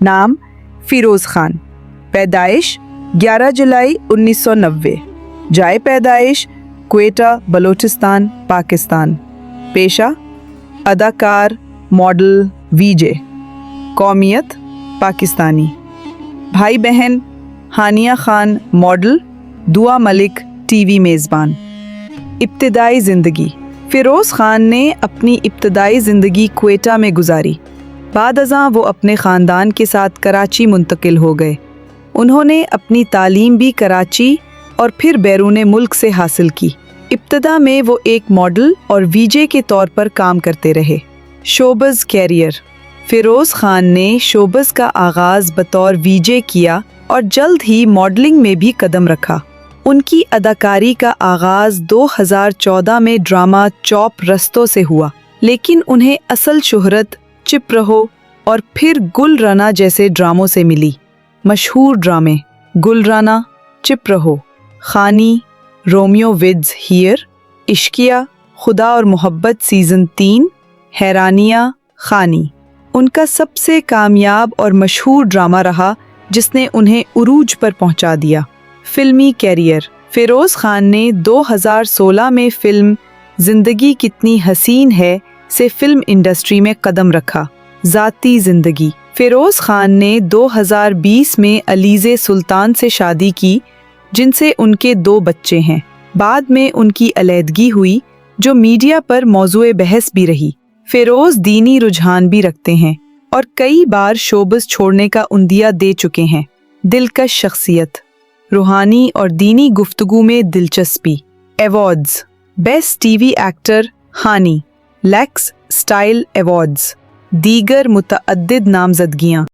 नाम फिरोज़ खान, पैदाइश 11 जुलाई 1990, जाए पैदाइश क्वेटा, बलूचिस्तान, पाकिस्तान, पेशा अदाकार, मॉडल, वीजे, कौमियत पाकिस्तानी, भाई बहन हानिया खान मॉडल, दुआ मलिक टीवी मेज़बान। इब्तिदाई ज़िंदगी। फ़िरोज़ खान ने अपनी इब्तिदाई ज़िंदगी क्वेटा में गुजारी। बाद अज़ां वो अपने ख़ानदान के साथ कराची मुंतकिल हो गए। उन्होंने अपनी तालीम भी कराची और फिर बैरून मुल्क से हासिल की। इब्तिदा में वो एक मॉडल और वीजे के तौर पर काम करते रहे। शोबज़ कैरियर। फ़िरोज़ खान ने शोबज़ का आगाज़ बतौर वीजे किया और जल्द ही मॉडलिंग में भी कदम रखा। उनकी अदाकारी का आगाज़ 2014 में ड्रामा चौप रस्तों से हुआ, लेकिन उन्हें असल शोहरत चिप रहो और फिर गुल राना जैसे ड्रामों से मिली। मशहूर ड्रामे: गुल राना, चिप रहो, खानी, रोमियो विद्स हियर, इश्किया, खुदा और मोहब्बत सीज़न 3, हैरानिया, खानी। उनका सबसे कामयाब और मशहूर ड्रामा रहा जिसने उन्हें उरूज पर पहुंचा दिया। फिल्मी कैरियर। फ़िरोज़ खान ने 2016 में फ़िल्म ज़िंदगी कितनी हसीन है से फ़िल्म इंडस्ट्री में कदम रखा। ज़ाती ज़िंदगी। फ़िरोज़ खान ने 2020 में अलीज़े सुल्तान से शादी की, जिनसे उनके 2 बच्चे हैं। बाद में उनकी अलैदगी हुई, जो मीडिया पर मौज़ूए बहस भी रही। फ़िरोज़ दीनी रुझान भी रखते हैं और कई बार शोबज़ छोड़ने का उंदिया दे चुके हैं। दिलकश शख्सियत। रूहानी और दीनी गुफ्तगू में दिलचस्पी। अवार्ड्स: बेस्ट टीवी एक्टर हानी, लेक्स स्टाइल अवार्ड्स। दीगर मुतअद्दिद नामज़दगियाँ।